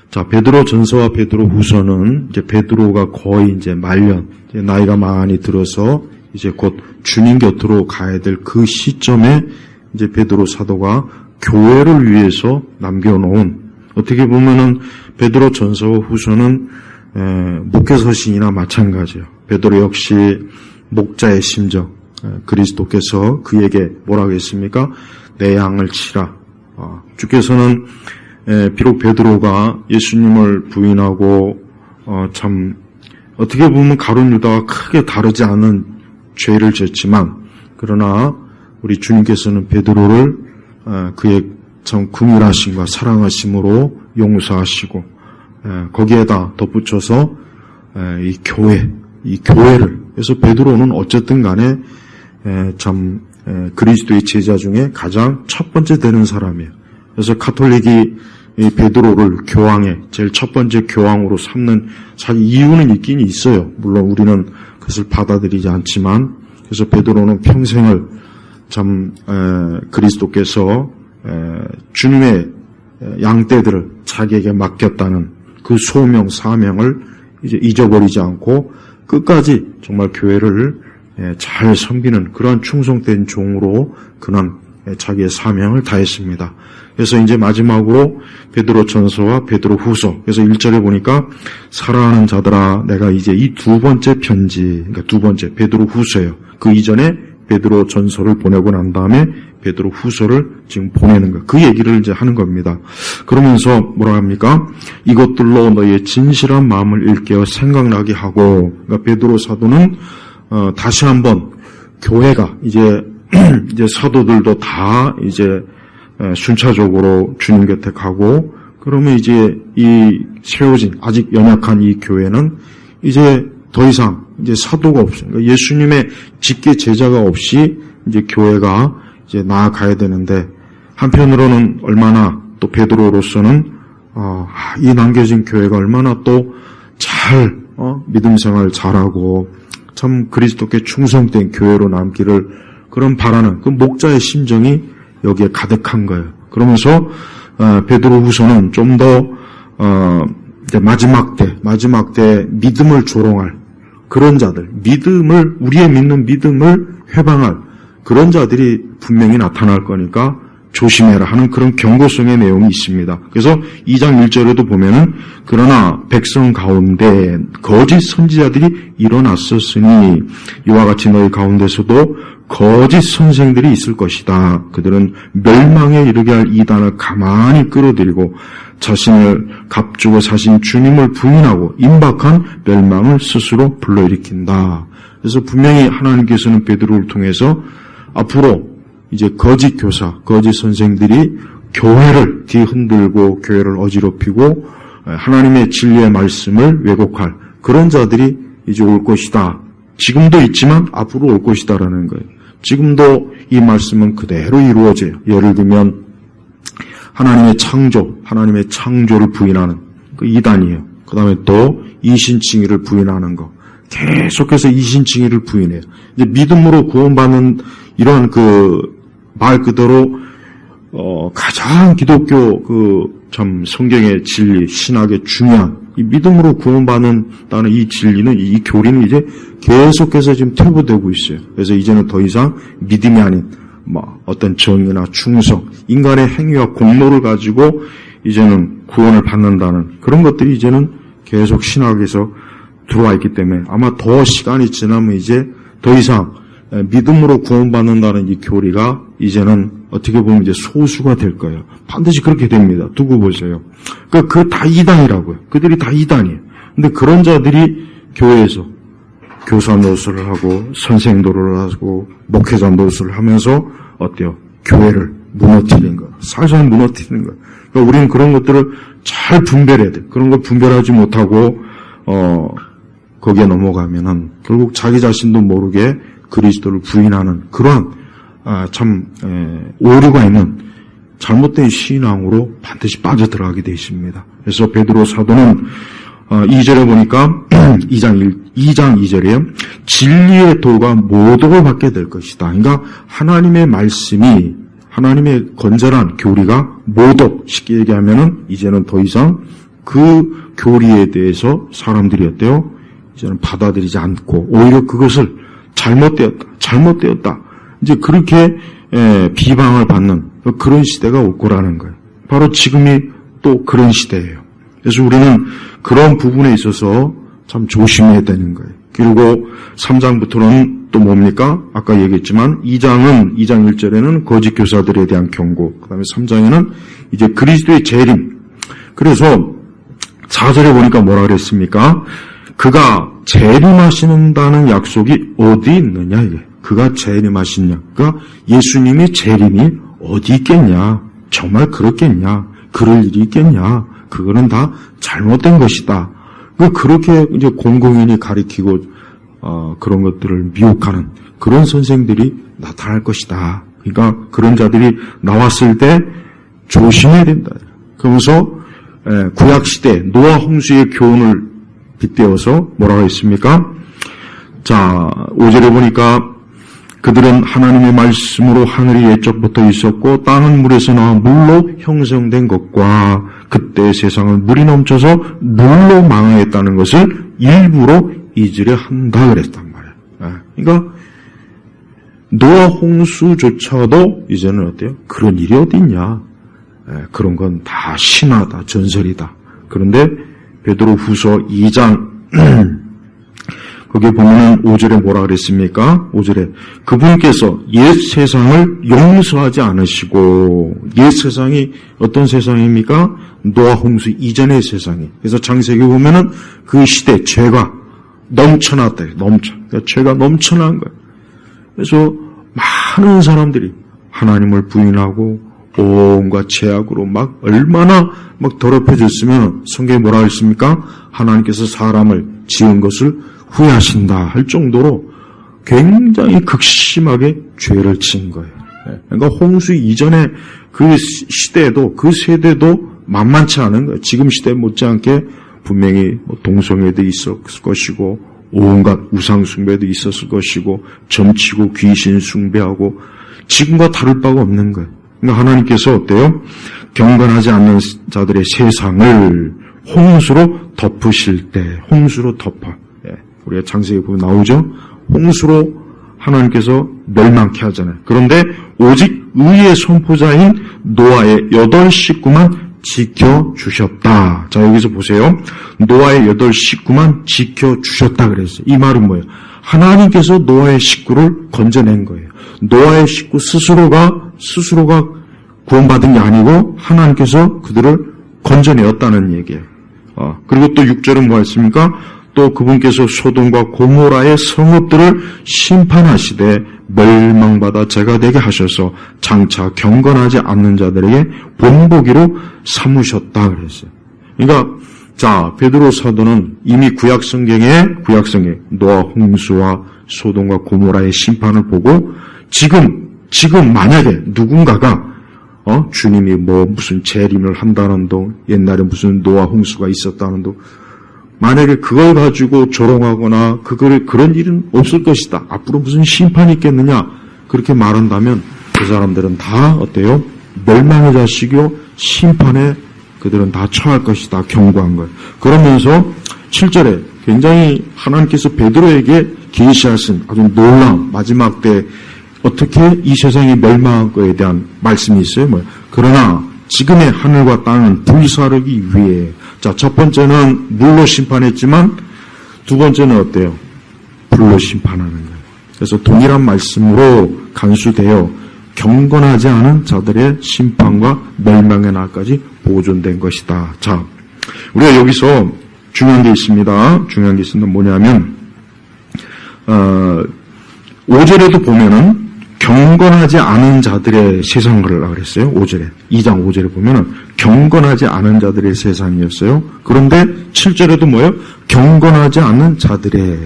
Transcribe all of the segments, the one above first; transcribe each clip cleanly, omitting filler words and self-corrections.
자, 베드로 전서와 베드로 후서는 이제 베드로가 거의 이제 말년, 이제 나이가 많이 들어서 이제 곧 주님 곁으로 가야 될 그 시점에 이제 베드로 사도가 교회를 위해서 남겨놓은, 어떻게 보면은 베드로 전서와 후서는 목회서신이나 마찬가지예요. 베드로 역시 목자의 심정, 그리스도께서 그에게 뭐라고 했습니까? 내 양을 치라. 주께서는 비록 베드로가 예수님을 부인하고 참 어떻게 보면 가룟 유다와 크게 다르지 않은 죄를 졌지만, 그러나 우리 주님께서는 베드로를 그의 참 긍휼하심과 사랑하심으로 용서하시고, 거기에다 덧붙여서 이 교회를, 그래서 베드로는 어쨌든 간에 참 그리스도의 제자 중에 가장 첫 번째 되는 사람이에요. 그래서 가톨릭이 이 베드로를 교황의 제일 첫 번째 교황으로 삼는 사실 이유는 있긴 있어요. 물론 우리는 그것을 받아들이지 않지만, 그래서 베드로는 평생을 참 그리스도께서 주님의 양떼들을 자기에게 맡겼다는 그 소명 사명을 이제 잊어버리지 않고 끝까지 정말 교회를 잘 섬기는 그러한 충성된 종으로 그는 자기의 사명을 다했습니다. 그래서 이제 마지막으로 베드로 전서와 베드로 후서, 그래서 1절에 보니까 사랑하는 자들아, 내가 이제 이 두 번째 편지, 그러니까 두 번째 베드로 후서예요. 그 이전에 베드로 전서를 보내고 난 다음에 베드로 후서를 지금 보내는 거, 그 얘기를 이제 하는 겁니다. 그러면서 뭐라 합니까? 이것들로 너희의 진실한 마음을 일깨워 생각나게 하고, 그러니까 베드로 사도는 다시 한번 교회가 이제 사도들도 다 이제 순차적으로 주님 곁에 가고, 그러면 이제 이 세워진 아직 연약한 이 교회는 이제 더 이상 이제 사도가 없어요. 그러니까 예수님의 직계 제자가 없이 이제 교회가 이제 나아가야 되는데, 한편으로는 얼마나 또 베드로로서는 이 남겨진 교회가 얼마나 또 잘 믿음 생활 잘하고 참 그리스도께 충성된 교회로 남기를 그런 바라는 그 목자의 심정이 여기에 가득한 거예요. 그러면서 베드로 후서는 좀 더 마지막 때 믿음을 조롱할 그런 자들, 우리의 믿는 믿음을 회방할 그런 자들이 분명히 나타날 거니까 조심해라 하는 그런 경고성의 내용이 있습니다. 그래서 2장 1절에도 보면은 그러나 백성 가운데 거짓 선지자들이 일어났었으니 이와 같이 너희 가운데서도 거짓 선생들이 있을 것이다. 그들은 멸망에 이르게 할 이단을 가만히 끌어들이고 자신을 값주고 사신 주님을 부인하고 임박한 멸망을 스스로 불러일으킨다. 그래서 분명히 하나님께서는 베드로를 통해서 앞으로 이제 거짓 교사, 거짓 선생들이 교회를 뒤흔들고 교회를 어지럽히고 하나님의 진리의 말씀을 왜곡할 그런 자들이 이제 올 것이다. 지금도 있지만 앞으로 올 것이다라는 거예요. 지금도 이 말씀은 그대로 이루어져요. 예를 들면 하나님의 창조를 부인하는 그 이단이에요. 그 다음에 또 이신칭의를 부인하는 거. 계속해서 이신칭의를 부인해요. 이제 믿음으로 구원받는 이런 말 그대로 가장 기독교 참 성경의 진리, 신학의 중요한 이 믿음으로 구원받는다는 이 진리는, 이 교리는 이제 계속해서 지금 퇴보되고 있어요. 그래서 이제는 더 이상 믿음이 아닌 어떤 정의나 충성, 인간의 행위와 공로를 가지고 이제는 구원을 받는다는 그런 것들이 이제는 계속 신학에서 들어와 있기 때문에 아마 더 시간이 지나면 이제 더 이상 믿음으로 구원받는다는 이 교리가 이제는 어떻게 보면 이제 소수가 될 거예요. 반드시 그렇게 됩니다. 두고 보세요. 그거 다 이단이라고요. 그들이 다 이단이에요. 근데 그런 자들이 교회에서 교사 노릇을 하고 선생 노릇을 하고 목회자 노릇을 하면서 어때요? 교회를 무너뜨리는 거, 살살 무너뜨리는 거. 그러니까 우리는 그런 것들을 잘 분별해야 돼. 그런 걸 분별하지 못하고 거기에 넘어가면은 결국 자기 자신도 모르게 그리스도를 부인하는 그러한 참 오류가 있는 잘못된 신앙으로 반드시 빠져들어가게 되어 있습니다. 그래서 베드로 사도는 2절에 보니까 2장 2절에 진리의 도가 모독을 받게 될 것이다. 그러니까 하나님의 말씀이, 하나님의 건전한 교리가 모독, 쉽게 얘기하면은 이제는 더 이상 그 교리에 대해서 사람들이 어때요? 이제는 받아들이지 않고 오히려 그것을 잘못되었다. 이제 그렇게 비방을 받는 그런 시대가 올 거라는 거예요. 바로 지금이 또 그런 시대예요. 그래서 우리는 그런 부분에 있어서 참 조심해야 되는 거예요. 그리고 3장부터는 또 뭡니까? 아까 얘기했지만 2장 1절에는 거짓 교사들에 대한 경고, 그 다음에 3장에는 이제 그리스도의 재림. 그래서 4절에 보니까 뭐라 그랬습니까? 그가 재림하신다는 약속이 어디 있느냐, 이게. 그가 재림하시냐. 그러니까 예수님이 재림이 어디 있겠냐. 정말 그렇겠냐. 그럴 일이 있겠냐. 그거는 다 잘못된 것이다. 그렇게 이제 공공연히 가리키고, 그런 것들을 미혹하는 그런 선생들이 나타날 것이다. 그러니까 그런 자들이 나왔을 때 조심해야 된다. 그러면서, 구약시대 노아 홍수의 교훈을 빗대어서 뭐라고 했습니까? 자, 5절에 보니까 그들은 하나님의 말씀으로 하늘이 옛적부터 있었고 땅은 물에서 나와 물로 형성된 것과 그때 세상은 물이 넘쳐서 물로 망하였다는 것을 일부러 잊으려 한다 그랬단 말이에요. 그러니까 노아 홍수조차도 이제는 어때요? 그런 일이 어디 있냐? 그런 건 다 신화다, 전설이다. 그런데 베드로후서 2장 거기에 보면은 5절에 뭐라 그랬습니까? 5절에 그분께서 옛 세상을 용서하지 않으시고, 옛 세상이 어떤 세상입니까? 노아 홍수 이전의 세상이. 그래서 창세기 보면은 그 시대 죄가 넘쳐났다. 그러니까 죄가 넘쳐난 거예요. 그래서 많은 사람들이 하나님을 부인하고 온갖 죄악으로 막 얼마나 막 더럽혀졌으면 성경에 뭐라 했습니까? 하나님께서 사람을 지은 것을 후회하신다 할 정도로 굉장히 극심하게 죄를 지은 거예요. 그러니까 홍수 이전에 그 시대도, 그 세대도 만만치 않은 거예요. 지금 시대 못지않게 분명히 동성애도 있었을 것이고, 온갖 우상 숭배도 있었을 것이고, 점치고 귀신 숭배하고, 지금과 다를 바가 없는 거예요. 그러니까 하나님께서 어때요? 경건하지 않는 자들의 세상을 홍수로 덮으실 때, 홍수로 덮어. 우리가 창세기 보면 나오죠? 홍수로 하나님께서 멸망케 하잖아요. 그런데 오직 의의 선포자인 노아의 8 식구만 지켜주셨다. 자, 여기서 보세요. 노아의 8 식구만 지켜주셨다 그랬어요. 이 말은 뭐예요? 하나님께서 노아의 식구를 건져낸 거예요. 노아의 식구 스스로가 구원받은 게 아니고 하나님께서 그들을 건져내었다는 얘기예요. 그리고 또 6절은 뭐 했습니까? 또 그분께서 소돔과 고모라의 성읍들을 심판하시되 멸망받아 죄가 되게 하셔서 장차 경건하지 않는 자들에게 본보기로 삼으셨다 그랬어요. 그러니까 자, 베드로 사도는 이미 구약 성경에 노아 홍수와 소돔과 고모라의 심판을 보고 지금 만약에 누군가가 주님이 무슨 재림을 한다는 동, 옛날에 무슨 노아 홍수가 있었다는 동, 만약에 그걸 가지고 조롱하거나 그런 일은 없을 것이다. 앞으로 무슨 심판이 있겠느냐? 그렇게 말한다면 그 사람들은 다 어때요? 멸망의 자식이요. 심판에 그들은 다 처할 것이다. 경고한 거예요. 그러면서 7절에 굉장히 하나님께서 베드로에게 계시하신 아주 놀라운 마지막 때 어떻게 이 세상이 멸망할 거에 대한 말씀이 있어요. 그러나 지금의 하늘과 땅은 불사르기 위해, 자, 첫 번째는 물로 심판했지만 두 번째는 어때요? 불로 심판하는 거예요. 그래서 동일한 말씀으로 간수되어 경건하지 않은 자들의 심판과 멸망의 날까지 보존된 것이다. 자, 우리가 여기서 중요한 게 있습니다. 중요한 게 있습니다. 뭐냐면 5절에도 보면은 경건하지 않은 자들의 세상을 하려고 그랬어요. 5절에. 2장 5절에 보면은 경건하지 않은 자들의 세상이었어요. 그런데 7절에도 뭐예요? 경건하지 않은 자들의.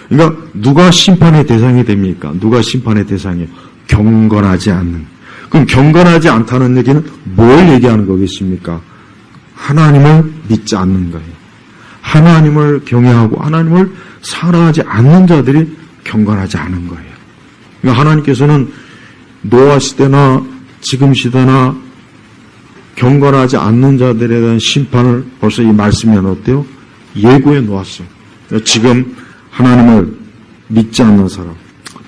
그러니까 누가 심판의 대상이 됩니까? 누가 심판의 대상이에요? 경건하지 않는. 그럼 경건하지 않다는 얘기는 뭘 얘기하는 거겠습니까? 하나님을 믿지 않는 거예요. 하나님을 경외하고 하나님을 사랑하지 않는 자들이 경건하지 않은 거예요. 그러니까 하나님께서는 노아 시대나 지금 시대나 경건하지 않는 자들에 대한 심판을 벌써 이 말씀이 어때요? 예고해 놓았어요. 지금 하나님을 믿지 않는 사람,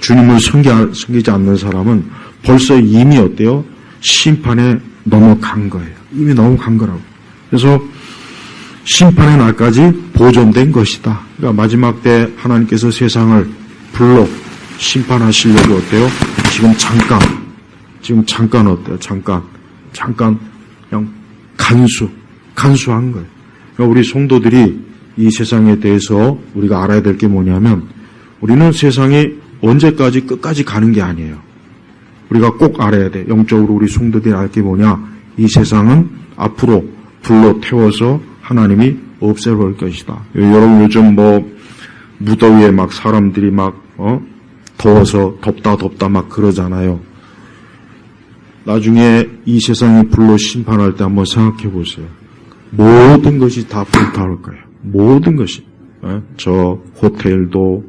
주님을 섬기지 않는 사람은 벌써 이미 어때요? 심판에 넘어간 거예요. 이미 넘어간 거라고. 그래서 심판의 날까지 보존된 것이다. 그러니까 마지막 때 하나님께서 세상을 불러 심판하시려고 어때요? 지금 잠깐 어때요? 잠깐 그냥 간수한 거예요. 그러니까 우리 성도들이 이 세상에 대해서 우리가 알아야 될 게 뭐냐면 우리는 세상이 언제까지 끝까지 가는 게 아니에요. 우리가 꼭 알아야 돼. 영적으로 우리 성도들이 알 게 뭐냐? 이 세상은 앞으로 불로 태워서 하나님이 없애버릴 것이다. 여러분 요즘 무더위에 막 사람들이 더워서 덥다 막 그러잖아요. 나중에 이 세상이 불로 심판할 때 한번 생각해 보세요. 모든 것이 다 불타올 거예요. 모든 것이. 저 호텔도,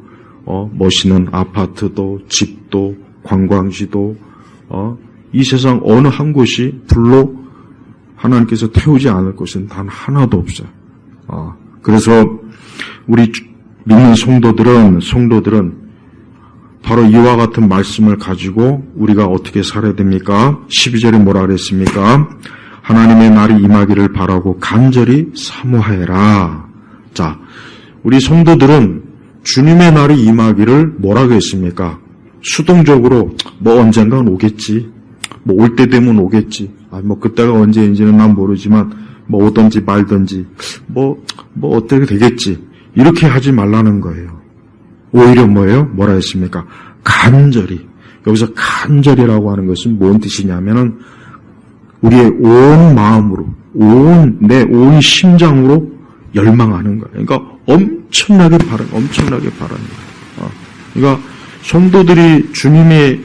멋있는 아파트도, 집도, 관광지도, 이 세상 어느 한 곳이 불로 하나님께서 태우지 않을 것은 단 하나도 없어요. 그래서 우리 믿는 성도들은 바로 이와 같은 말씀을 가지고 우리가 어떻게 살아야 됩니까? 12절에 뭐라 그랬습니까? 하나님의 날이 임하기를 바라고 간절히 사모하여라. 자, 우리 성도들은 주님의 날이 임하기를 뭐라고 했습니까? 수동적으로 언젠간 오겠지. 올 때 되면 오겠지. 그때가 언제인지는 난 모르지만 오든지 말든지 어떻게 되겠지. 이렇게 하지 말라는 거예요. 오히려 뭐라 했습니까? 간절히. 여기서 간절이라고 하는 것은 뭔 뜻이냐면은 우리의 온 마음으로, 온 심장으로 열망하는 거예요. 그러니까 엄청나게 바라는 거예요. 그러니까 성도들이 주님이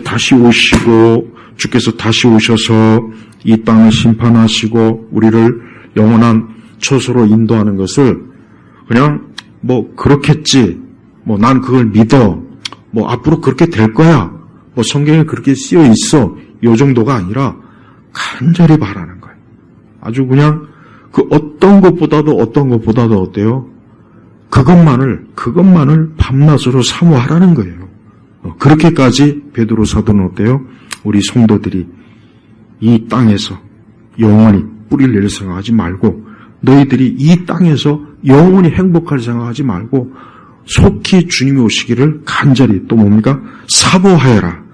다시 오시고 주께서 다시 오셔서 이 땅을 심판하시고 우리를 영원한 처소로 인도하는 것을 그냥 그렇겠지. 난 그걸 믿어. 앞으로 그렇게 될 거야. 성경에 그렇게 쓰여 있어. 요 정도가 아니라 간절히 바라는 거예요. 아주 그냥 그 어떤 것보다도 어때요? 그것만을 밤낮으로 사모하라는 거예요. 그렇게까지 베드로 사도는 어때요? 우리 성도들이 이 땅에서 영원히 뿌리를 내릴 생각하지 말고 너희들이 이 땅에서 영원히 행복할 생각하지 말고 속히 주님이 오시기를 간절히 또 뭡니까? 사모하여라.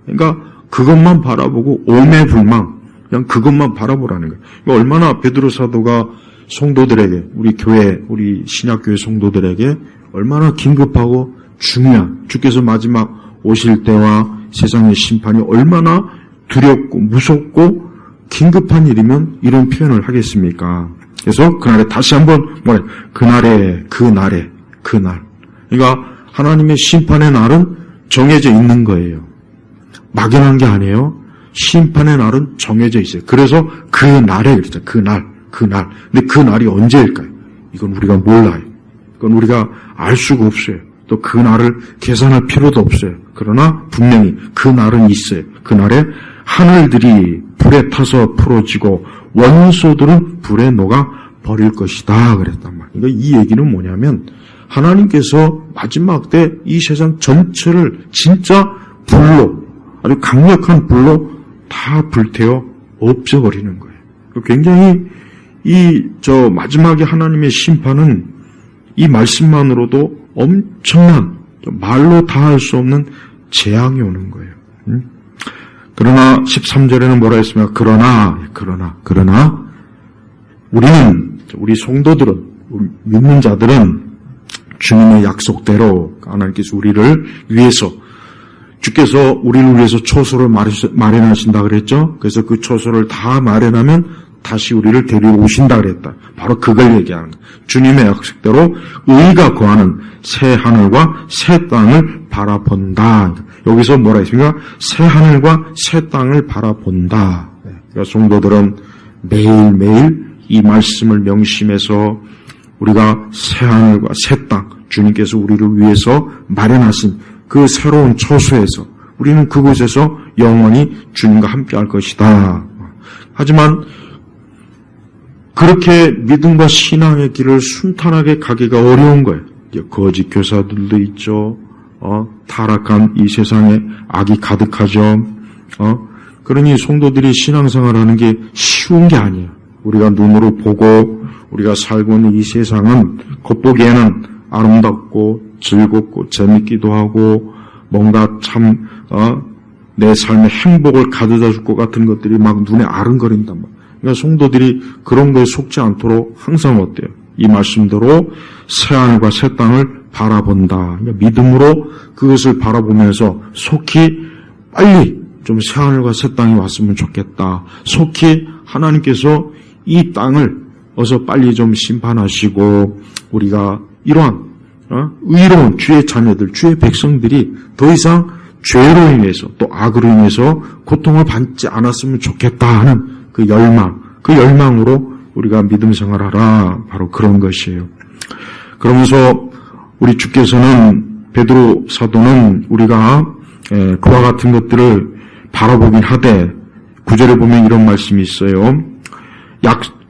그러니까 그것만 바라보고 오매불망 그냥 그것만 바라보라는 거예요. 얼마나 베드로 사도가 성도들에게 우리 교회 우리 신약교회 성도들에게 얼마나 긴급하고 중요한 주께서 마지막 오실 때와 세상의 심판이 얼마나 두렵고 무섭고 긴급한 일이면 이런 표현을 하겠습니까? 그래서 그날에 다시 한번 그날. 그러니까 하나님의 심판의 날은 정해져 있는 거예요. 막연한 게 아니에요. 심판의 날은 정해져 있어요. 그래서 그 날에 그랬죠. 그날. 근데 그 날이 언제일까요? 이건 우리가 몰라요. 이건 우리가 알 수가 없어요. 또 그 날을 계산할 필요도 없어요. 그러나 분명히 그 날은 있어요. 그 날에 하늘들이 불에 타서 풀어지고 원소들은 불에 녹아 버릴 것이다 그랬단 말이에요. 그러니까 이 얘기는 뭐냐면 하나님께서 마지막 때 이 세상 전체를 진짜 불로 아주 강력한 불로 다 불태워 없애버리는 거예요. 굉장히 마지막에 하나님의 심판은 이 말씀만으로도 엄청난 말로 다 할 수 없는 재앙이 오는 거예요. 그러나 13절에는 뭐라 했습니까? 그러나 우리 성도들은 믿는 자들은 주님의 약속대로 하나님께서 우리를 위해서 주께서 우리를 위해서 처소를 마련하신다 그랬죠. 그래서 그 처소를 다 마련하면 다시 우리를 데리러 오신다 그랬다. 바로 그걸 얘기하는 거예요. 주님의 약속대로 의가 거하는 새 하늘과 새 땅을 바라본다. 여기서 뭐라 했습니까? 새 하늘과 새 땅을 바라본다. 그러니까 성도들은 매일매일 이 말씀을 명심해서 우리가 새 하늘과 새 땅, 주님께서 우리를 위해서 마련하신 그 새로운 처소에서 우리는 그곳에서 영원히 주님과 함께할 것이다. 하지만 그렇게 믿음과 신앙의 길을 순탄하게 가기가 어려운 거예요. 거짓 교사들도 있죠. 타락한 이 세상에 악이 가득하죠. 그러니 성도들이 신앙생활하는 게 쉬운 게 아니에요. 우리가 눈으로 보고 우리가 살고 있는 이 세상은 겉보기에는 아름답고 즐겁고 재밌기도 하고 뭔가 참 내 삶에 행복을 가져다 줄 것 같은 것들이 막 눈에 아른거린단 말이에요. 그러니까 성도들이 그런 거에 속지 않도록 항상 어때요? 이 말씀대로 새하늘과 새 땅을 바라본다. 그러니까 믿음으로 그것을 바라보면서 속히 빨리 좀 새하늘과 새 땅이 왔으면 좋겠다. 속히 하나님께서 이 땅을 어서 빨리 좀 심판하시고 우리가 이러한 의로운 주의 자녀들, 주의 백성들이 더 이상 죄로 인해서 또 악으로 인해서 고통을 받지 않았으면 좋겠다 하는 그 열망으로 우리가 믿음 생활하라. 바로 그런 것이에요. 그러면서 우리 주께서는 베드로 사도는 우리가 그와 같은 것들을 바라보긴 하되 9절에 보면 이런 말씀이 있어요.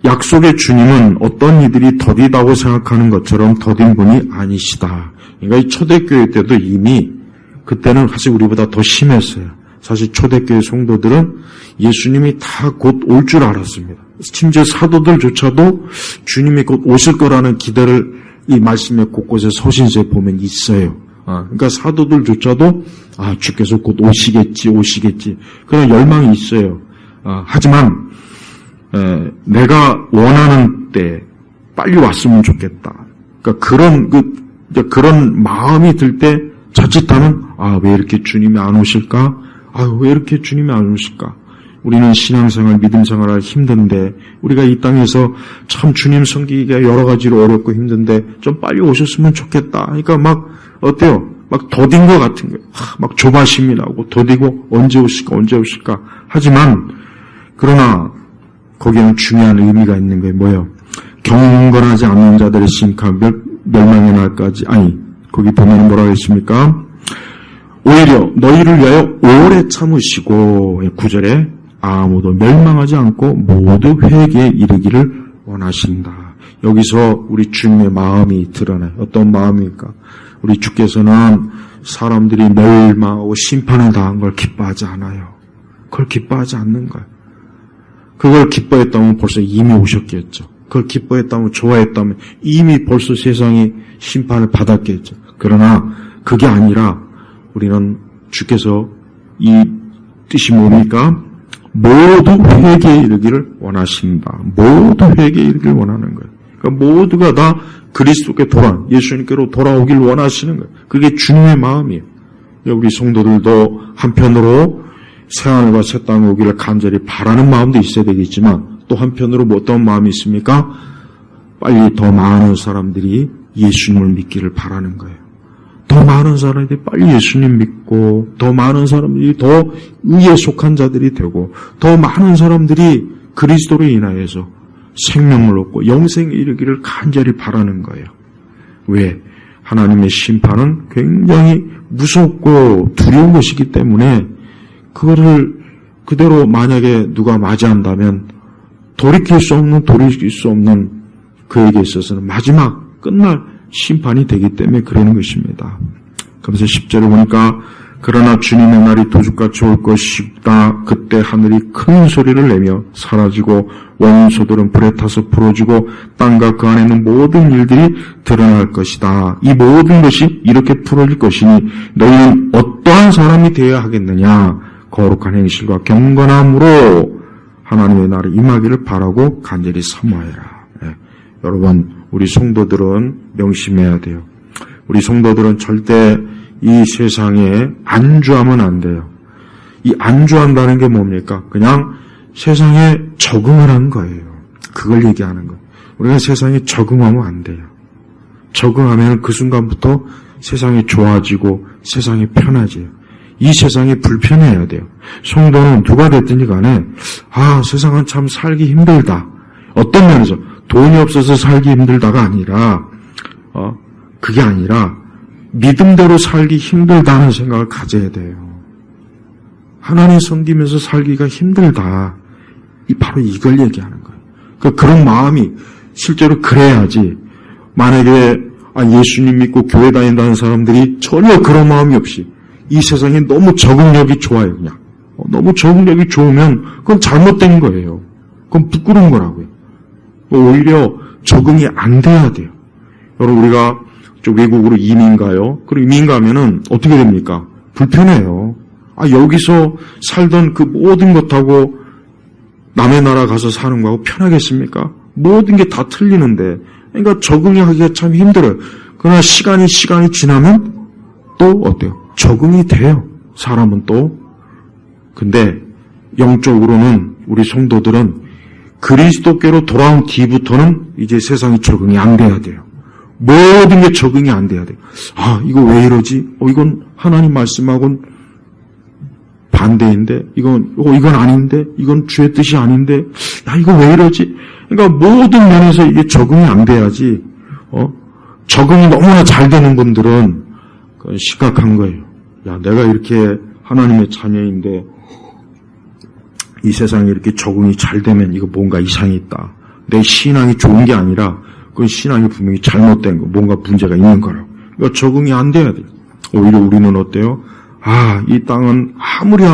약속의 주님은 어떤 이들이 더디다고 생각하는 것처럼 더딘 분이 아니시다. 그러니까 이 초대교회 때도 이미 그때는 사실 우리보다 더 심했어요. 사실 초대교회 성도들은 예수님이 다 곧 올 줄 알았습니다. 심지어 사도들조차도 주님이 곧 오실 거라는 기대를 이 말씀의 곳곳에 서신서에 보면 있어요. 그러니까 사도들조차도 주께서 곧 오시겠지. 그런 열망이 있어요. 하지만 내가 원하는 때 빨리 왔으면 좋겠다. 그러니까 그런 마음이 들 때 자칫하면 왜 이렇게 주님이 안 오실까? 왜 이렇게 주님이 안 오실까? 우리는 신앙생활, 믿음생활을 힘든데 우리가 이 땅에서 참 주님 섬기기가 여러 가지로 어렵고 힘든데 좀 빨리 오셨으면 좋겠다. 그러니까 막 어때요? 막 더딘 것 같은 거예요. 막 조바심이 나고 더디고 언제 오실까? 하지만 그러나 거기에는 중요한 의미가 있는 거예요. 뭐예요? 경건하지 않는 자들의 심판 멸망의 날까지 거기 보면 뭐라고 했습니까? 오히려 너희를 위하여 오래 참으시고 9절에 아무도 멸망하지 않고 모두 회개에 이르기를 원하신다. 여기서 우리 주님의 마음이 드러나요. 어떤 마음입니까? 우리 주께서는 사람들이 멸망하고 심판을 당한 걸 기뻐하지 않아요. 그걸 기뻐하지 않는 거예요. 그걸 기뻐했다면 벌써 이미 오셨겠죠. 그걸 기뻐했다면 좋아했다면 이미 벌써 세상이 심판을 받았겠죠. 그러나 그게 아니라 우리는 주께서 이 뜻이 뭡니까? 모두 회개에 이르기를 원하신다. 모두 회개에 이르기를 원하는 거예요. 그러니까 모두가 다 그리스도께 예수님께로 돌아오길 원하시는 거예요. 그게 주님의 마음이에요. 우리 성도들도 한편으로 새하늘과 새 땅에 오기를 간절히 바라는 마음도 있어야 되겠지만 또 한편으로 어떤 마음이 있습니까? 빨리 더 많은 사람들이 예수님을 믿기를 바라는 거예요. 더 많은 사람들이 빨리 예수님 믿고 더 많은 사람들이 더 의에 속한 자들이 되고 더 많은 사람들이 그리스도로 인하여서 생명을 얻고 영생에 이르기를 간절히 바라는 거예요. 왜? 하나님의 심판은 굉장히 무섭고 두려운 것이기 때문에 그거를 그대로 만약에 누가 맞이한다면 돌이킬 수 없는 그에게 있어서는 마지막 끝날 심판이 되기 때문에 그러는 것입니다. 그래서 10절에 보니까 그러나 주님의 날이 도둑같이 올 것이다. 그때 하늘이 큰 소리를 내며 사라지고 원소들은 불에 타서 부러지고 땅과 그 안에 있는 모든 일들이 드러날 것이다. 이 모든 것이 이렇게 풀어질 것이니 너희는 어떠한 사람이 되어야 하겠느냐. 거룩한 행실과 경건함으로 하나님의 날이 임하기를 바라고 간절히 사모하여라. 여러분, 우리 성도들은 명심해야 돼요. 우리 성도들은 절대 이 세상에 안주하면 안 돼요. 이 안주한다는 게 뭡니까? 그냥 세상에 적응을 하는 거예요. 그걸 얘기하는 거예요. 우리가 세상에 적응하면 안 돼요. 적응하면 그 순간부터 세상이 좋아지고 세상이 편해져요. 이 세상이 불편해야 돼요. 성도는 누가 됐든지 간에 세상은 참 살기 힘들다. 어떤 면에서 돈이 없어서 살기 힘들다가 아니라 그게 아니라 믿음대로 살기 힘들다는 생각을 가져야 돼요. 하나님 섬기면서 살기가 힘들다. 바로 이걸 얘기하는 거예요. 그런 마음이 실제로 그래야지. 만약에 예수님 믿고 교회 다닌다는 사람들이 전혀 그런 마음이 없이 이 세상에 너무 적응력이 좋아요. 그냥 너무 적응력이 좋으면 그건 잘못된 거예요. 그건 부끄러운 거라고요. 오히려 적응이 안 돼야 돼요. 여러분, 우리가 외국으로 이민 가요. 그리고 이민 가면은 어떻게 됩니까? 불편해요. 여기서 살던 그 모든 것하고 남의 나라 가서 사는 거하고 편하겠습니까? 모든 게 다 틀리는데, 그러니까 적응이 하기가 참 힘들어요. 그러나 시간이 지나면 또 어때요? 적응이 돼요. 사람은 또. 근데 영적으로는 우리 성도들은 그리스도께로 돌아온 뒤부터는 이제 세상이 적응이 안 돼야 돼요. 모든 게 적응이 안 돼야 돼요. 이거 왜 이러지? 이건 하나님 말씀하고는 반대인데, 이건 아닌데, 이건 주의 뜻이 아닌데, 이거 왜 이러지? 그러니까 모든 면에서 이게 적응이 안 돼야지, 적응이 너무나 잘 되는 분들은 그건 심각한 거예요. 내가 이렇게 하나님의 자녀인데, 이 세상에 이렇게 적응이 잘 되면 이거 뭔가 이상이 있다. 내 신앙이 좋은 게 아니라, 그 신앙이 분명히 잘못된 거, 뭔가 문제가 있는 거라고. 그러니까 적응이 안 돼야 돼요. 오히려 우리는 어때요? 이 땅은 아무리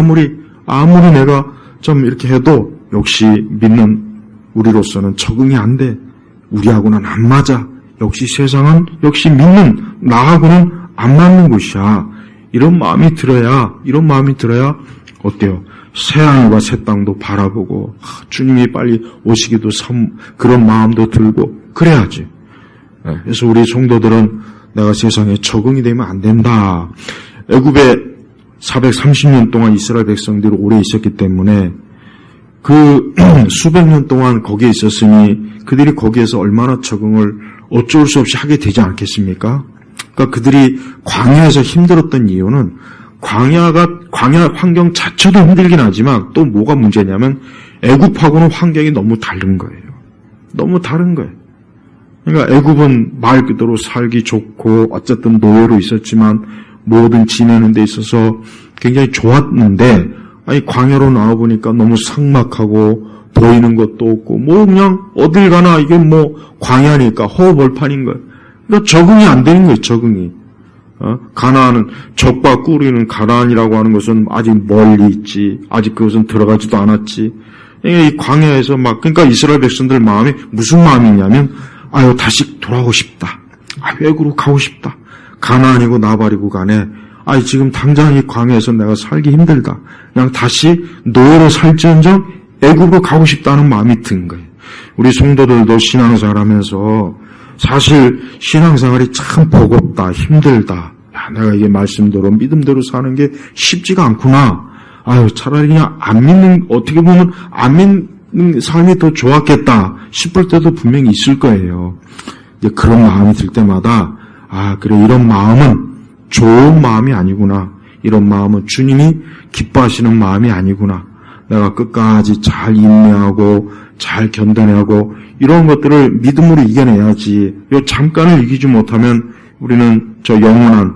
내가 좀 이렇게 해도 역시 믿는 우리로서는 적응이 안 돼. 우리하고는 안 맞아. 역시 세상은 역시 믿는 나하고는 안 맞는 곳이야. 이런 마음이 들어야 어때요? 새하늘과 새 땅도 바라보고 주님이 빨리 오시기도 그런 마음도 들고 그래야지. 그래서 우리 성도들은 내가 세상에 적응이 되면 안 된다. 애굽에 430년 동안 이스라엘 백성들이 오래 있었기 때문에 그 수백 년 동안 거기에 있었으니 그들이 거기에서 얼마나 적응을 어쩔 수 없이 하게 되지 않겠습니까? 그러니까 그들이 광야에서 힘들었던 이유는 광야 환경 자체도 힘들긴 하지만 또 뭐가 문제냐면 애굽하고는 환경이 너무 다른 거예요. 너무 다른 거예요. 그러니까 애굽은 말 그대로 살기 좋고 어쨌든 노예로 있었지만 모든 지내는 데 있어서 굉장히 좋았는데 광야로 나와보니까 너무 삭막하고 보이는 것도 없고 그냥 어딜 가나 이게 광야니까 허허벌판인 거예요. 그러니까 적응이 안 되는 거예요. 적응이. 가나안은 적과 꿀이는 가나안이라고 하는 것은 아직 멀리 있지. 아직 그것은 들어가지도 않았지. 그러니까 이 광야에서 그러니까 이스라엘 백성들 마음이 무슨 마음이냐면 다시 돌아오고 싶다. 외국으로 가고 싶다. 가나안이고 나발이고 간에 지금 당장 이 광야에서 내가 살기 힘들다. 그냥 다시 노예로 살지언정 애굽으로 가고 싶다는 마음이 든 거예요. 우리 성도들도 신앙생활 하면서 사실 신앙생활이 참 버겁다, 힘들다. 내가 이게 말씀대로 믿음대로 사는 게 쉽지가 않구나. 차라리 그냥 어떻게 보면 안 믿는 삶이 더 좋았겠다 싶을 때도 분명히 있을 거예요. 이제 그런 마음이 들 때마다 그래, 이런 마음은 좋은 마음이 아니구나. 이런 마음은 주님이 기뻐하시는 마음이 아니구나. 내가 끝까지 잘 인내하고 잘 견뎌내고 이런 것들을 믿음으로 이겨내야지. 잠깐을 이기지 못하면 우리는 저 영원한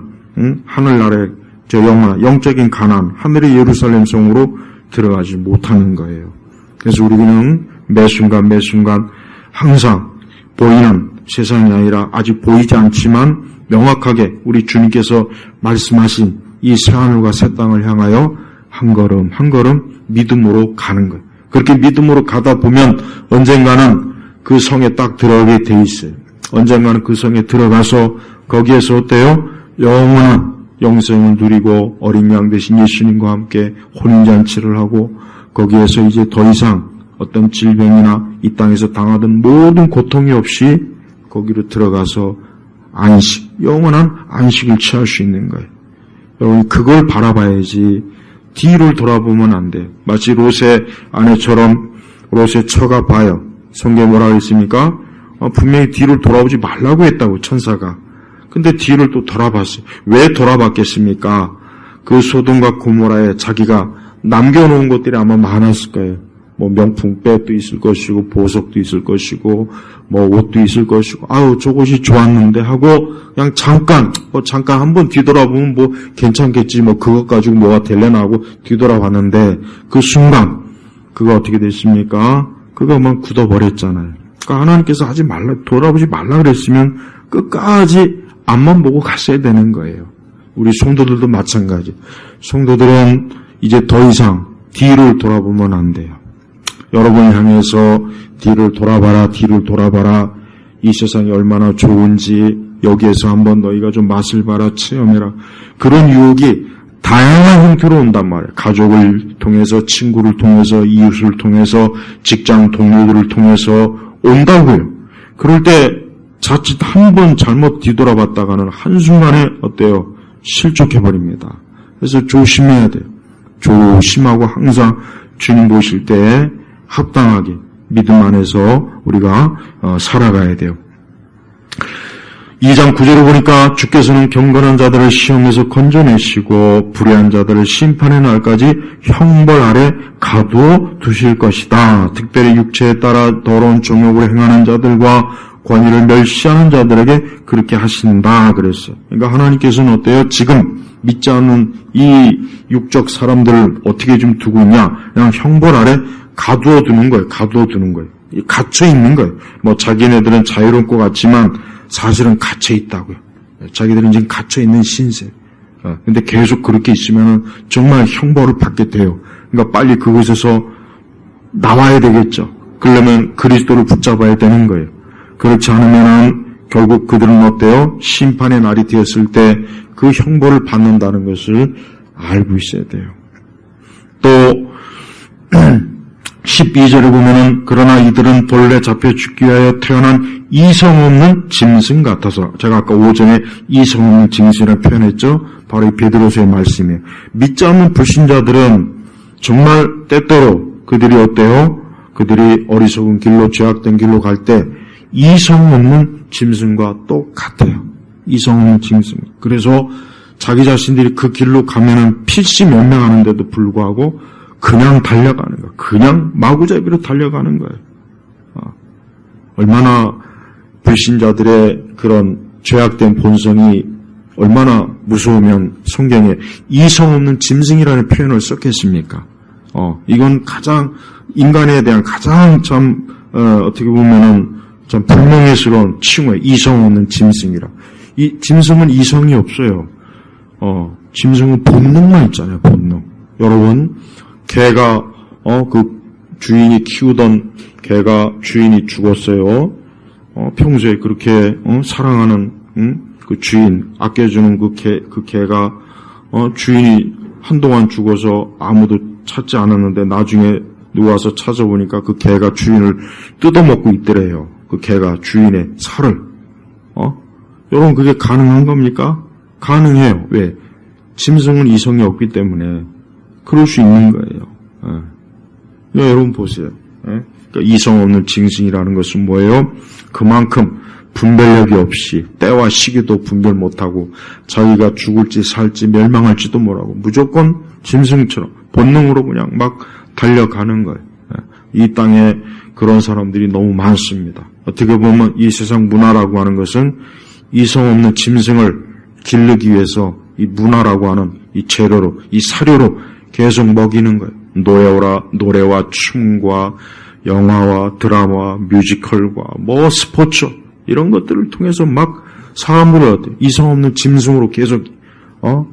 하늘나라의 저 영원한 영적인 가나안, 하늘의 예루살렘 성으로 들어가지 못하는 거예요. 그래서 우리는 매 순간 항상 보이는 세상이 아니라 아직 보이지 않지만 명확하게 우리 주님께서 말씀하신 이 새하늘과 새 땅을 향하여 한 걸음 한 걸음 믿음으로 가는 거예요. 그렇게 믿음으로 가다 보면 언젠가는 그 성에 딱 들어가게 돼 있어요. 언젠가는 그 성에 들어가서 거기에서 어때요? 영원한 영생을 누리고 어린 양 되신 예수님과 함께 혼인잔치를 하고 거기에서 이제 더 이상 어떤 질병이나 이 땅에서 당하던 모든 고통이 없이 거기로 들어가서 영원한 안식을 취할 수 있는 거예요. 여러분, 그걸 바라봐야지 뒤를 돌아보면 안 돼요. 마치 롯의 아내처럼 롯의 처가 봐요. 성경에 뭐라고 했습니까? 분명히 뒤를 돌아보지 말라고 했다고, 천사가. 근데 뒤를 또 돌아봤어요. 왜 돌아봤겠습니까? 그 소돔과 고모라에 자기가 남겨놓은 것들이 아마 많았을 거예요. 명품백도 있을 것이고, 보석도 있을 것이고, 옷도 있을 것이고, 저곳이 좋았는데 하고, 그냥 잠깐 한번 뒤돌아보면 괜찮겠지, 그것 가지고 뭐가 되려나 하고 뒤돌아봤는데, 그 순간, 그가 어떻게 됐습니까? 그가 막 굳어버렸잖아요. 그러니까 하나님께서 하지 말라, 돌아보지 말라 그랬으면 끝까지 앞만 보고 갔어야 되는 거예요. 우리 성도들도 마찬가지. 성도들은 이제 더 이상 뒤를 돌아보면 안 돼요. 여러분을 향해서 뒤를 돌아봐라. 이 세상이 얼마나 좋은지 여기에서 한번 너희가 좀 맛을 봐라, 체험해라. 그런 유혹이 다양한 형태로 온단 말이에요. 가족을 통해서, 친구를 통해서, 이웃을 통해서, 직장 동료들을 통해서 온다고요. 그럴 때 자칫 한번 잘못 뒤돌아봤다가는 한순간에 어때요? 실족해버립니다. 그래서 조심해야 돼요. 조심하고 항상 주님 보실 때 합당하게 믿음 안에서 우리가 살아가야 돼요. 2장 9절을 보니까 주께서는 경건한 자들을 시험에서 건져내시고 불의한 자들을 심판의 날까지 형벌 아래 가두어 두실 것이다. 특별히 육체에 따라 더러운 정욕을 행하는 자들과 권위를 멸시하는 자들에게 그렇게 하신다 그랬어요. 그러니까 하나님께서는 어때요? 지금 믿지 않는 이 육적 사람들을 어떻게 좀 두고 있냐? 그냥 형벌 아래 가두어 두는 거예요. 갇혀 있는 거예요. 뭐 자기네들은 자유로울 것 같지만 사실은 갇혀 있다고요. 자기들은 지금 갇혀 있는 신세. 근데 계속 그렇게 있으면 정말 형벌을 받게 돼요. 그러니까 빨리 그곳에서 나와야 되겠죠. 그러려면 그리스도를 붙잡아야 되는 거예요. 그렇지 않으면 결국 그들은 어때요? 심판의 날이 되었을 때 그 형벌을 받는다는 것을 알고 있어야 돼요. 또 12절에 보면은 그러나 이들은 본래 잡혀 죽기 위하여 태어난 이성 없는 짐승 같아서, 제가 아까 오전에 이성 없는 짐승이라고 표현했죠. 바로 이 베드로서의 말씀이에요. 믿지 않는 불신자들은 정말 때때로 그들이 어때요? 그들이 어리석은 길로, 죄악된 길로 갈 때 이성 없는 짐승과 똑같아요. 이성 없는 짐승. 그래서 자기 자신들이 그 길로 가면은 필시 면명하는데도 불구하고 그냥 달려가는 거예요. 그냥 마구잡이로 달려가는 거예요. 얼마나 불신자들의 그런 죄악된 본성이 얼마나 무서우면 성경에 이성 없는 짐승이라는 표현을 썼겠습니까? 이건 가장 인간에 대한 가장 참 어떻게 보면은 참 불명예스러운 칭호예요. 이성 없는 짐승이라. 이 짐승은 이성이 없어요. 짐승은 본능만 있잖아요. 본능. 여러분, 개가 그 주인이 키우던 개가 주인이 죽었어요. 평소에 그렇게 사랑하는 그 주인 아껴주는 그 개가 주인이 한동안 죽어서 아무도 찾지 않았는데 나중에 누가 와서 찾아보니까 그 개가 주인을 뜯어먹고 있더래요. 그 개가 주인의 살을. 여러분, 그게 가능한 겁니까? 가능해요. 왜? 짐승은 이성이 없기 때문에 그럴 수 있는 거예요. 여러분 보세요. 그러니까 이성 없는 짐승이라는 것은 뭐예요? 그만큼 분별력이 없이 때와 시기도 분별 못하고 자기가 죽을지 살지 멸망할지도 모르고 무조건 짐승처럼 본능으로 그냥 막 달려가는 거예요. 이 땅에 그런 사람들이 너무 많습니다. 어떻게 보면 이 세상 문화라고 하는 것은 이성 없는 짐승을 기르기 위해서 이 문화라고 하는 이 재료로, 이 사료로 계속 먹이는 거예요. 노래와 춤과 영화와 드라마와 뮤지컬과 뭐 스포츠 이런 것들을 통해서 막 사람들을 이성 없는 짐승으로 계속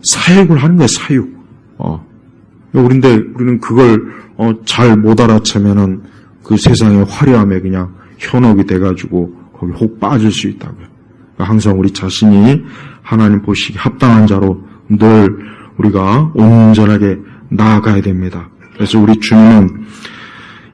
사육을 하는 거예요. 사육. 우리는 그걸 잘 못 알아채면은 그 세상의 화려함에 그냥 현혹이 돼가지고 거기 혹 빠질 수 있다고요. 항상 우리 자신이 하나님 보시기 합당한 자로 늘 우리가 온전하게 나아가야 됩니다. 그래서 우리 주님은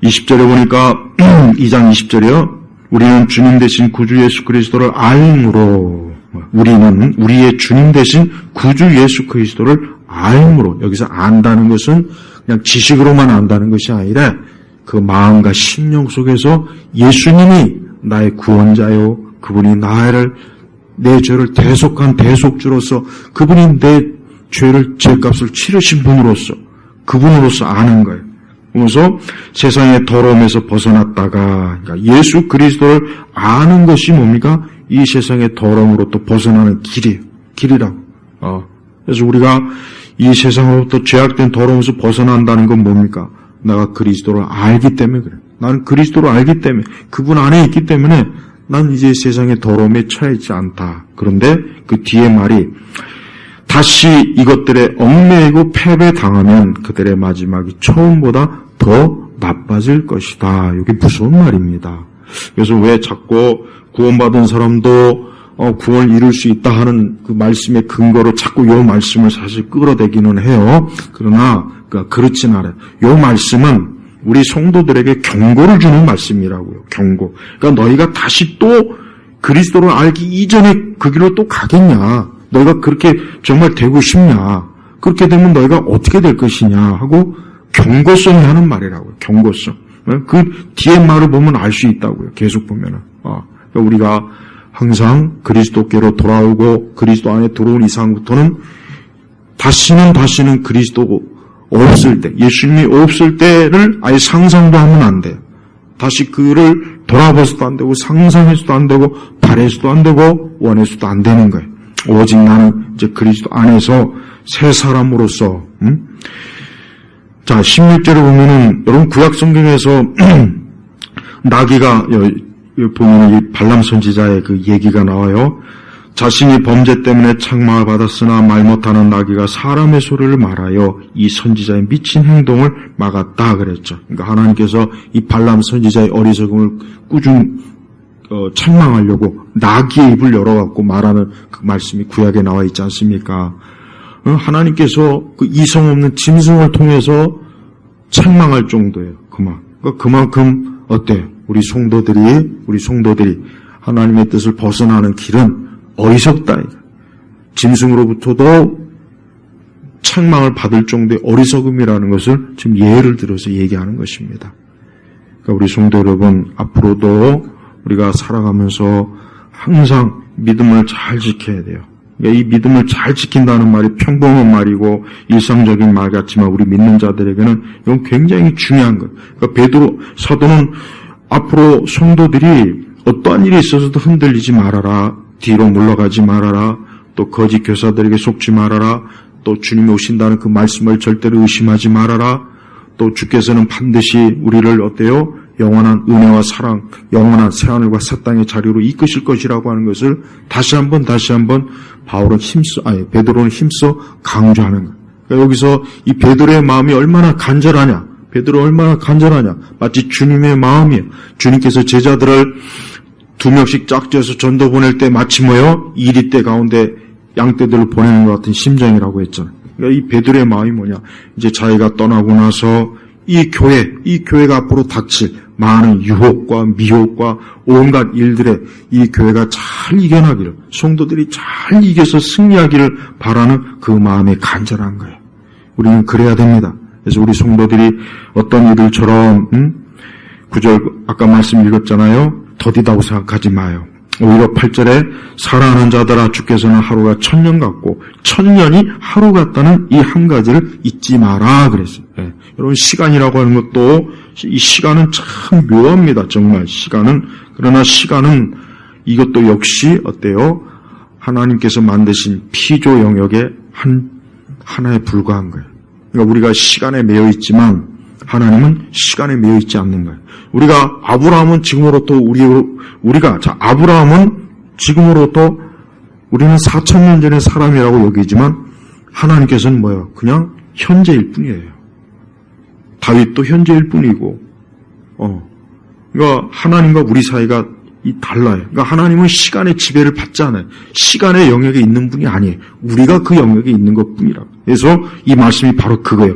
20절에 보니까 2장 20절이요. 우리는 주님 대신 구주 예수 그리스도를 알므로, 우리는 우리의 주님 대신 구주 예수 그리스도를 알므로, 여기서 안다는 것은 그냥 지식으로만 안다는 것이 아니라 그 마음과 심령 속에서 예수님이 나의 구원자요, 그분이 내 죄를 대속한 대속주로서, 그분이 내 죄값을 치르신 분으로서, 그분으로서 아는 거예요. 그래서 세상의 더러움에서 벗어났다가, 그러니까 예수 그리스도를 아는 것이 뭡니까? 이 세상의 더러움으로부터 벗어나는 길이라고. 그래서 우리가 이 세상으로부터 죄악된 더러움에서 벗어난다는 건 뭡니까? 내가 그리스도를 알기 때문에 그래. 나는 그리스도를 알기 때문에, 그분 안에 있기 때문에 난 이제 세상의 더러움에 처해있지 않다. 그런데 그 뒤에 말이 다시 이것들에 얽매이고 패배당하면 그들의 마지막이 처음보다 더 나빠질 것이다. 이게 무서운 말입니다. 그래서 왜 자꾸 구원받은 사람도 구원을 이룰 수 있다 하는 그 말씀의 근거로 자꾸 이 말씀을 사실 끌어대기는 해요. 그러나 그렇진 않아요. 이 말씀은 우리 성도들에게 경고를 주는 말씀이라고요. 경고. 그러니까 너희가 다시 또 그리스도를 알기 이전에 그 길로 또 가겠냐. 너희가 그렇게 정말 되고 싶냐. 그렇게 되면 너희가 어떻게 될 것이냐 하고 경고성이 하는 말이라고요. 경고성. 그 뒤에 말을 보면 알 수 있다고요. 계속 보면은. 그러니까 우리가 항상 그리스도께로 돌아오고 그리스도 안에 들어온 이상부터는 다시는 그리스도 없을 때, 예수님이 없을 때를 아예 상상도 하면 안 돼요. 다시 그를 돌아봐서도 안 되고 상상해서도 안 되고 바라서도 안 되고 원해서도 안 되는 거예요. 오직 나는 이제 그리스도 안에서 새 사람으로서 자 16절에 보면은 여러분 구약 성경에서 나귀가 보면 이 발람 선지자의 그 얘기가 나와요. 자신이 범죄 때문에 책망을 받았으나 말 못하는 나귀가 사람의 소리를 말하여 이 선지자의 미친 행동을 막았다 그랬죠. 그러니까 하나님께서 이 발람 선지자의 어리석음을 책망하려고 나귀의 입을 열어갖고 말하는 그 말씀이 구약에 나와 있지 않습니까? 하나님께서 그 이성 없는 짐승을 통해서 책망할 정도예요. 그만큼 어때요? 우리 성도들이 하나님의 뜻을 벗어나는 길은 어리석다. 짐승으로부터도 책망을 받을 정도의 어리석음이라는 것을 지금 예를 들어서 얘기하는 것입니다. 그러니까 우리 성도 여러분, 앞으로도 우리가 살아가면서 항상 믿음을 잘 지켜야 돼요. 이 믿음을 잘 지킨다는 말이 평범한 말이고 일상적인 말 같지만 우리 믿는 자들에게는 이건 굉장히 중요한 거예요. 그러니까 베드로 사도는 앞으로 성도들이 어떠한 일이 있어서도 흔들리지 말아라. 뒤로 물러가지 말아라. 또 거짓 교사들에게 속지 말아라. 또 주님이 오신다는 그 말씀을 절대로 의심하지 말아라. 또 주께서는 반드시 우리를 어때요? 영원한 은혜와 사랑, 영원한 새하늘과 새 땅의 자리로 이끄실 것이라고 하는 것을 다시 한번 베드로는 힘써 강조하는 거예요. 그러니까 여기서 이 베드로의 마음이 얼마나 간절하냐. 마치 주님의 마음이에요. 주님께서 제자들을 2명씩 짝지어서 전도 보낼 때 마치 이리떼 가운데 양떼들을 보내는 것 같은 심정이라고 했잖아요. 그러니까 이 베드로의 마음이 뭐냐. 이제 자기가 떠나고 나서 이 교회가 앞으로 닥칠 많은 유혹과 미혹과 온갖 일들에 이 교회가 잘 이겨나기를, 성도들이 잘 이겨서 승리하기를 바라는 그 마음이 간절한 거예요. 우리는 그래야 됩니다. 그래서 우리 성도들이 어떤 이들처럼 9절 아까 말씀 읽었잖아요. 더디다고 생각하지 마요. 오히려 8절에 사랑하는 자들아 주께서는 하루가 1000년 같고 1000년이 하루 같다는 이 한 가지를 잊지 마라 그랬어요. 여러분 시간이라고 하는 것도 이 시간은 참 묘합니다. 정말 그러나 시간은 이것도 역시 어때요? 하나님께서 만드신 피조 영역의 하나에 불과한 거예요. 그러니까 우리가 시간에 매여 있지만 하나님은 시간에 매여 있지 않는 거예요. 아브라함은 지금으로부터 우리는 4000년 전의 사람이라고 여기지만 하나님께서는 뭐예요? 그냥 현재일 뿐이에요. 다윗도 현재일 뿐이고, 그러니까 하나님과 우리 사이가 달라요. 그러니까 하나님은 시간의 지배를 받지 않아요. 시간의 영역에 있는 분이 아니에요. 우리가 그 영역에 있는 것 뿐이라고. 그래서 이 말씀이 바로 그거예요.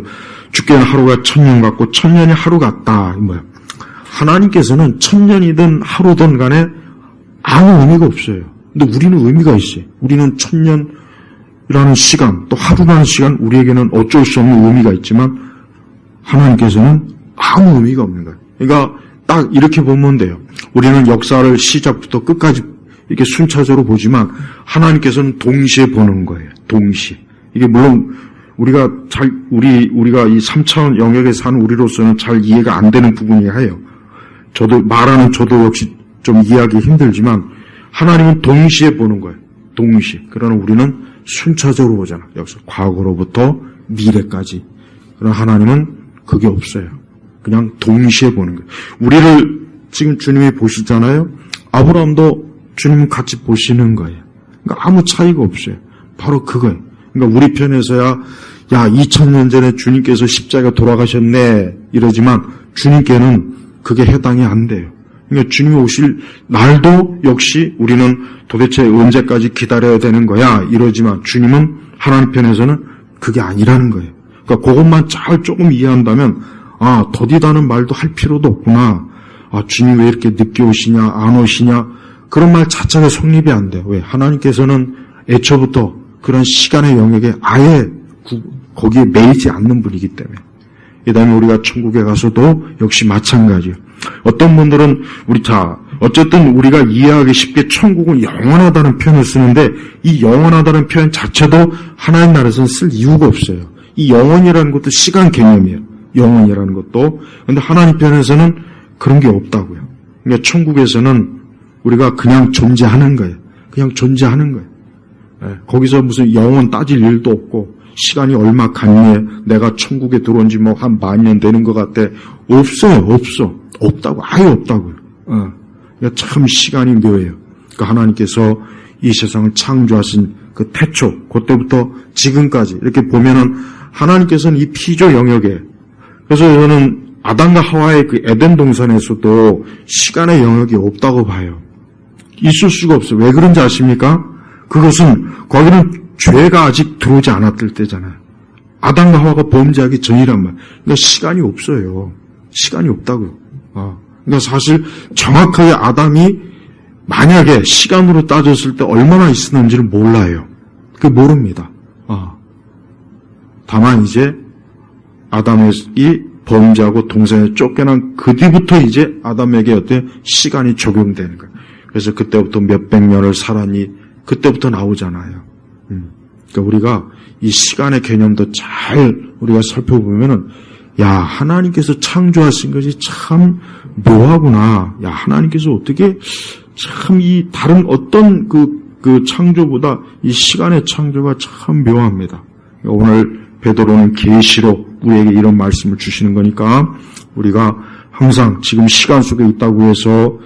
주께는 하루가 1000년 같고 1000년이 하루 같다. 하나님께서는 1000년이든 하루든 간에 아무 의미가 없어요. 근데 우리는 의미가 있어요. 우리는 1000년이라는 시간, 또 하루라는 시간, 우리에게는 어쩔 수 없는 의미가 있지만 하나님께서는 아무 의미가 없는 거예요. 그러니까 딱 이렇게 보면 돼요. 우리는 역사를 시작부터 끝까지 이렇게 순차적으로 보지만 하나님께서는 동시에 보는 거예요. 동시에. 이게 물론 우리가 이 3차원 영역에 사는 우리로서는 잘 이해가 안 되는 부분이야 해요. 저도 역시 좀 이해하기 힘들지만 하나님은 동시에 보는 거예요. 동시에. 그러나 우리는 순차적으로 보잖아. 역사 과거로부터 미래까지. 그러나 하나님은 그게 없어요. 그냥 동시에 보는 거예요. 우리를 지금 주님이 보시잖아요. 아브라함도 주님 같이 보시는 거예요. 그러니까 아무 차이가 없어요. 바로 그거예요. 그러니까 우리 편에서야 2000년 전에 주님께서 십자가 돌아가셨네 이러지만 주님께는 그게 해당이 안 돼요. 그러니까 주님이 오실 날도 역시 우리는 도대체 언제까지 기다려야 되는 거야 이러지만 주님은 하나님 편에서는 그게 아니라는 거예요. 그러니까 그것만 잘 조금 이해한다면 더디다는 말도 할 필요도 없구나. 주님 왜 이렇게 늦게 오시냐 안 오시냐 그런 말 자체가 성립이 안 돼요. 왜? 하나님께서는 애초부터 그런 시간의 영역에 아예 거기에 매이지 않는 분이기 때문에. 그 다음에 우리가 천국에 가서도 역시 마찬가지예요. 어떤 분들은 어쨌든 우리가 이해하기 쉽게 천국은 영원하다는 표현을 쓰는데 이 영원하다는 표현 자체도 하나님 나라에서는 쓸 이유가 없어요. 이 영원이라는 것도 시간 개념이에요. 영원이라는 것도. 그런데 하나님 편에서는 그런 게 없다고요. 그러니까 천국에서는 우리가 그냥 존재하는 거예요. 그냥 존재하는 거예요. 거기서 무슨 영원 따질 일도 없고 시간이 얼마 갔니? 내가 천국에 들어온 지 한 10,000년 되는 것 같아. 없어요. 없다고. 아예 없다고요. 그러니까 참 시간이 묘해요. 그러니까 하나님께서 이 세상을 창조하신 그 태초, 그때부터 지금까지 이렇게 보면은 하나님께서는 이 피조 영역에 그래서 저는 아담과 하와의 그 에덴 동산에서도 시간의 영역이 없다고 봐요. 있을 수가 없어요. 왜 그런지 아십니까? 그것은 거기는 죄가 아직 들어오지 않았을 때잖아요. 아담과 하와가 범죄하기 전이란 말. 그러니까 시간이 없어요. 시간이 없다고요. 그러니까 사실 정확하게 아담이 만약에 시간으로 따졌을 때 얼마나 있었는지를 몰라요. 그게 모릅니다. 다만 이제 아담이 범죄하고 동산에 쫓겨난 그 뒤부터 이제 아담에게 어떤 시간이 적용되는 거예요. 그래서 그때부터 몇백 년을 살았니 그때부터 나오잖아요. 그러니까 우리가 이 시간의 개념도 잘 우리가 살펴보면은 하나님께서 창조하신 것이 참 묘하구나. 하나님께서 어떻게 참 이 다른 어떤 그 창조보다 이 시간의 창조가 참 묘합니다. 오늘 베드로는 계시로 우리에게 이런 말씀을 주시는 거니까 우리가 항상 지금 시간 속에 있다고 해서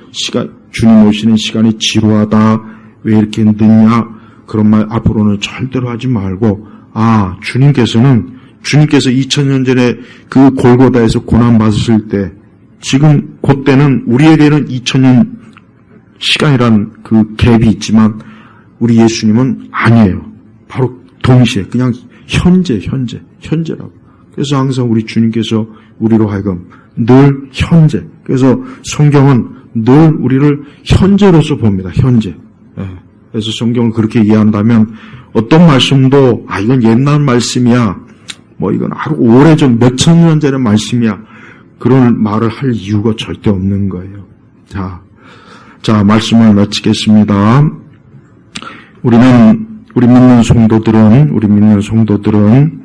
주님 오시는 시간이 지루하다. 왜 이렇게 늦냐? 그런 말 앞으로는 절대로 하지 말고 주님께서 2000년 전에 그 골고다에서 고난 받으실 때 지금 그때는 우리에게는 2000년 시간이란 그 갭이 있지만 우리 예수님은 아니에요. 바로 동시에 그냥 현재라고. 그래서 항상 우리 주님께서 우리로 하여금 늘 현재. 그래서 성경은 늘 우리를 현재로서 봅니다. 현재. 그래서 성경을 그렇게 이해한다면 어떤 말씀도 이건 옛날 말씀이야. 이건 아주 오래전 몇천 년 전의 말씀이야. 그런 말을 할 이유가 절대 없는 거예요. 자, 말씀을 마치겠습니다. 우리 믿는 성도들은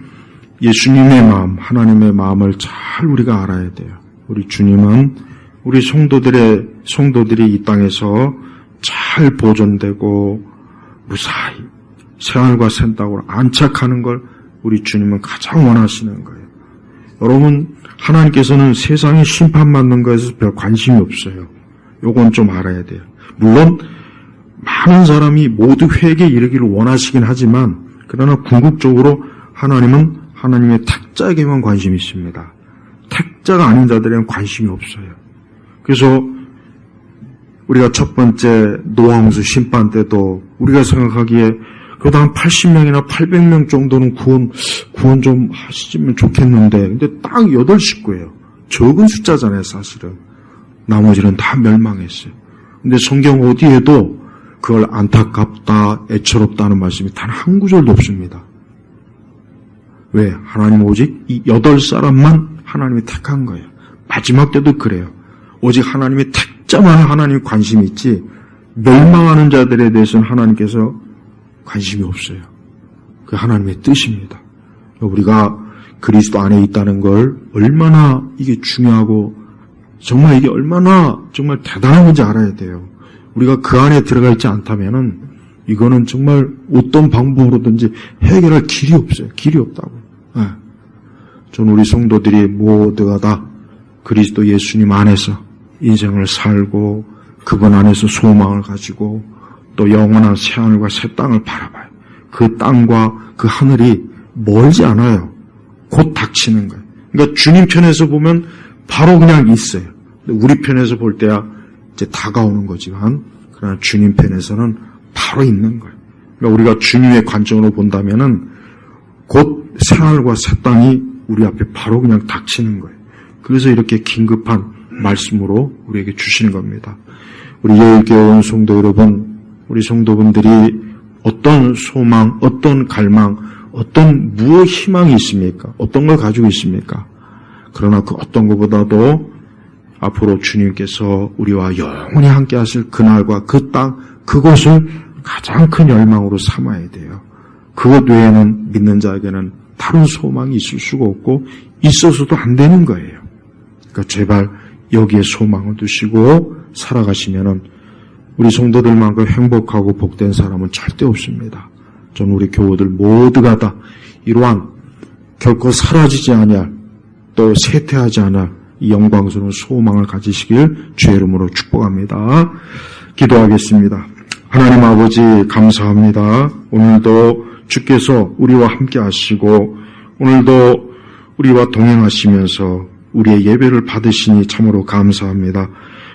예수님의 마음, 하나님의 마음을 잘 우리가 알아야 돼요. 우리 주님은 우리 성도들이 이 땅에서 잘 보존되고 무사히 새하늘과 새 땅으로 안착하는 걸 우리 주님은 가장 원하시는 거예요. 여러분, 하나님께서는 세상에 심판받는 것에서 별 관심이 없어요. 요건 좀 알아야 돼요. 물론 많은 사람이 모두 회개에 이르기를 원하시긴 하지만 그러나 궁극적으로 하나님은 하나님의 택자에게만 관심이 있습니다. 택자가 아닌 자들에게는 관심이 없어요. 그래서 우리가 첫 번째 노아홍수 심판 때도 우리가 생각하기에 그래도 한 80명이나 800명 정도는 구원 좀 하시면 좋겠는데 근데 딱 8식구예요. 적은 숫자잖아요, 사실은. 나머지는 다 멸망했어요. 근데 성경 어디에도 그걸 안타깝다, 애처롭다는 말씀이 단 한 구절도 없습니다. 왜? 하나님 오직 이 8사람만 하나님이 택한 거예요. 마지막 때도 그래요. 오직 하나님의 택자만 하나님이 관심이 있지 멸망하는 자들에 대해서는 하나님께서 관심이 없어요. 그 하나님의 뜻입니다. 우리가 그리스도 안에 있다는 걸 얼마나 이게 중요하고 정말 이게 얼마나 정말 대단한 건지 알아야 돼요. 우리가 그 안에 들어가 있지 않다면은 이거는 정말 어떤 방법으로든지 해결할 길이 없어요. 길이 없다고. 저는 우리 성도들이 모두가 다 그리스도 예수님 안에서 인생을 살고 그분 안에서 소망을 가지고 또 영원한 새하늘과 새 땅을 바라봐요. 그 땅과 그 하늘이 멀지 않아요. 곧 닥치는 거예요. 그러니까 주님 편에서 보면 바로 그냥 있어요. 우리 편에서 볼 때야 이제 다가오는 거지만 그러나 주님 편에서는 바로 있는 거예요. 그러니까 우리가 주님의 관점으로 본다면은 곧 새하늘과 새 땅이 우리 앞에 바로 그냥 닥치는 거예요. 그래서 이렇게 긴급한 말씀으로 우리에게 주시는 겁니다. 우리 예일교회 온 성도 여러분, 우리 성도분들이 어떤 소망, 어떤 갈망, 어떤 무엇 희망이 있습니까? 어떤 걸 가지고 있습니까? 그러나 그 어떤 것보다도 앞으로 주님께서 우리와 영원히 함께 하실 그날과 그 땅, 그곳을 가장 큰 열망으로 삼아야 돼요. 그것 외에는 믿는 자에게는 다른 소망이 있을 수가 없고 있어서도 안 되는 거예요. 그러니까 제발 여기에 소망을 두시고 살아가시면은 우리 성도들만큼 행복하고 복된 사람은 절대 없습니다. 저는 우리 교우들 모두가 다 이러한 결코 사라지지 아니할 또 쇠퇴하지 않을 이 영광스러운 소망을 가지시길 주의 이름으로 축복합니다. 기도하겠습니다. 하나님 아버지 감사합니다. 오늘도 주께서 우리와 함께 하시고 오늘도 우리와 동행하시면서 우리의 예배를 받으시니 참으로 감사합니다.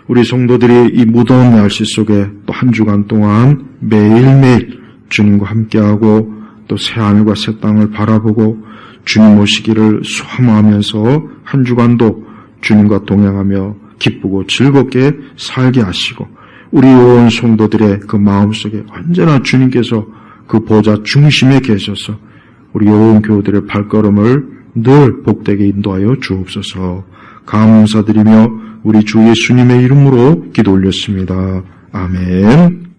우리 성도들이 이 무더운 날씨 속에 또 한 주간 동안 매일매일 주님과 함께하고 또 새하늘과 새 땅을 바라보고 주님 오시기를 소망하면서 한 주간도 주님과 동행하며 기쁘고 즐겁게 살게 하시고 우리 온 성도들의 그 마음속에 언제나 주님께서 그 보좌 중심에 계셔서 우리 온 교우들의 발걸음을 늘 복되게 인도하여 주옵소서. 감사드리며 우리 주 예수님의 이름으로 기도 올렸습니다. 아멘.